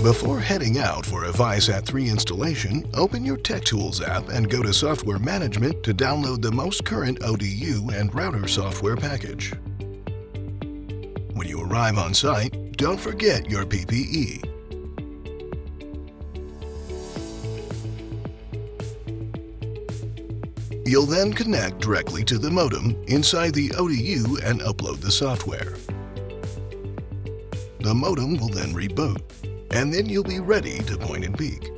Before heading out for a ViaSat-3 installation, open your Tech Tools app and go to Software Management to download the most current ODU and router software package. When you arrive on site, don't forget your PPE. You'll then connect directly to the modem inside the ODU and upload the software. The modem will then reboot, and then you'll be ready to point and peek.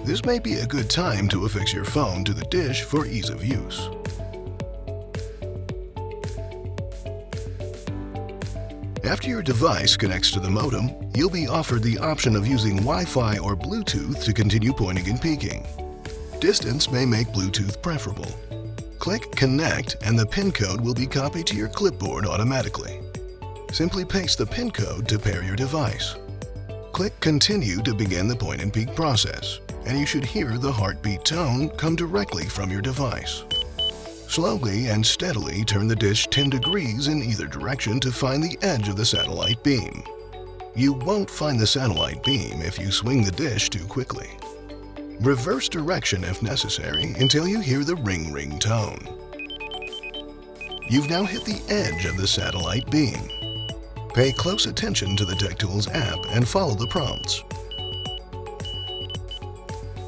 This may be a good time to affix your phone to the dish for ease of use. After your device connects to the modem, you'll be offered the option of using Wi-Fi or Bluetooth to continue pointing and peeking. Distance may make Bluetooth preferable. Click Connect and the PIN code will be copied to your clipboard automatically. Simply paste the PIN code to pair your device. Click Continue to begin the point and peek process, and you should hear the heartbeat tone come directly from your device. Slowly and steadily turn the dish 10 degrees in either direction to find the edge of the satellite beam. You won't find the satellite beam if you swing the dish too quickly. Reverse direction if necessary until you hear the ring-ring tone. You've now hit the edge of the satellite beam. Pay close attention to the Tech Tools app and follow the prompts.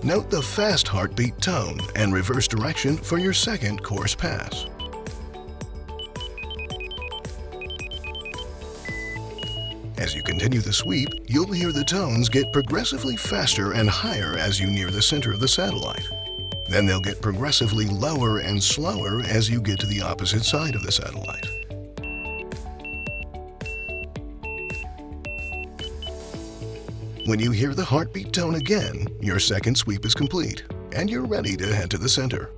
Note the fast heartbeat tone and reverse direction for your second coarse pass. As you continue the sweep, you'll hear the tones get progressively faster and higher as you near the center of the satellite. Then they'll get progressively lower and slower as you get to the opposite side of the satellite. When you hear the heartbeat tone again, your second sweep is complete, and you're ready to head to the center.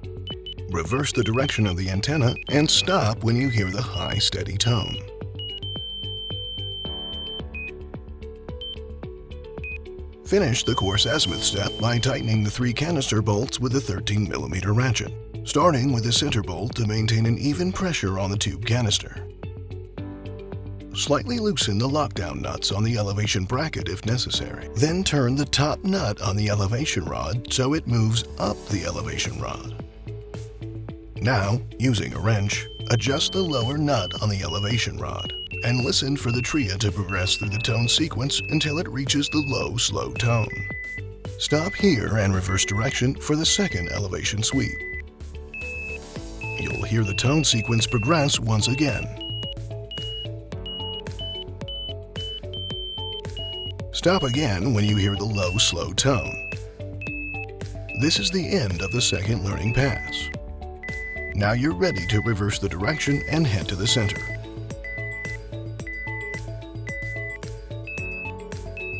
Reverse the direction of the antenna and stop when you hear the high, steady tone. Finish the coarse azimuth step by tightening the 3 canister bolts with a 13mm ratchet, starting with the center bolt to maintain an even pressure on the tube canister. Slightly loosen the lockdown nuts on the elevation bracket if necessary. Then turn the top nut on the elevation rod so it moves up the elevation rod. Now, using a wrench, adjust the lower nut on the elevation rod and listen for the tria to progress through the tone sequence until it reaches the low, slow tone. Stop here and reverse direction for the second elevation sweep. You'll hear the tone sequence progress once again. Stop again when you hear the low, slow tone. This is the end of the second learning pass. Now you're ready to reverse the direction and head to the center.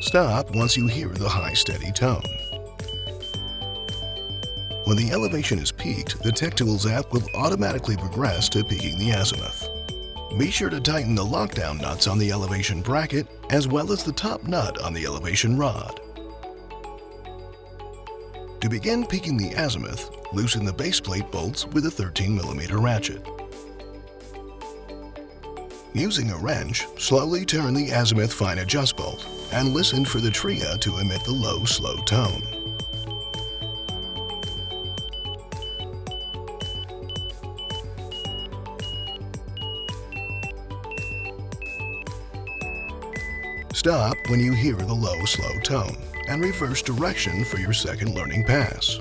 Stop once you hear the high, steady tone. When the elevation is peaked, the Tech Tools app will automatically progress to peaking the azimuth. Be sure to tighten the lockdown nuts on the elevation bracket as well as the top nut on the elevation rod. To begin peaking the azimuth, loosen the base plate bolts with a 13mm ratchet. Using a wrench, slowly turn the azimuth fine adjust bolt and listen for the tria to emit the low, slow tone. Stop when you hear the low, slow tone and reverse direction for your second learning pass.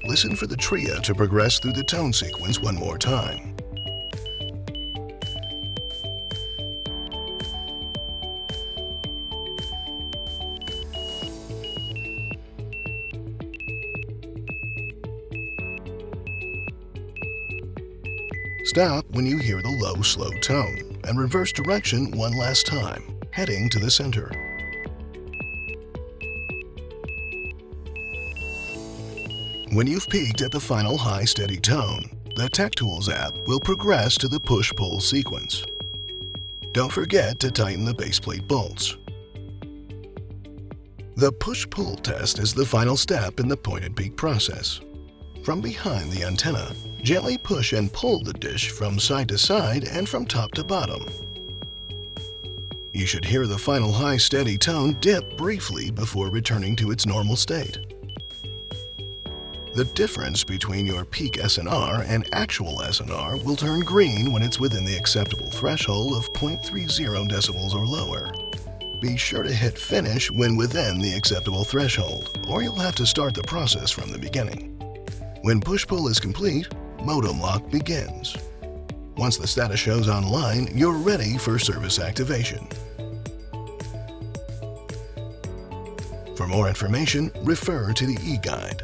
Listen for the tria to progress through the tone sequence one more time. Stop when you hear the low, slow tone and reverse direction one last time, heading to the center. When you've peaked at the final high, steady tone, the Tech Tools app will progress to the push-pull sequence. Don't forget to tighten the base plate bolts. The push-pull test is the final step in the point and peek process. From behind the antenna, Gently push and pull the dish from side to side and from top to bottom. You should hear the final high steady tone dip briefly before returning to its normal state. The difference between your peak SNR and actual SNR will turn green when it's within the acceptable threshold of 0.30 decibels or lower. Be sure to hit finish when within the acceptable threshold, or you'll have to start the process from the beginning. When push-pull is complete, modem lock begins. Once the status shows online, you're ready for service activation. For more information, refer to the e-guide.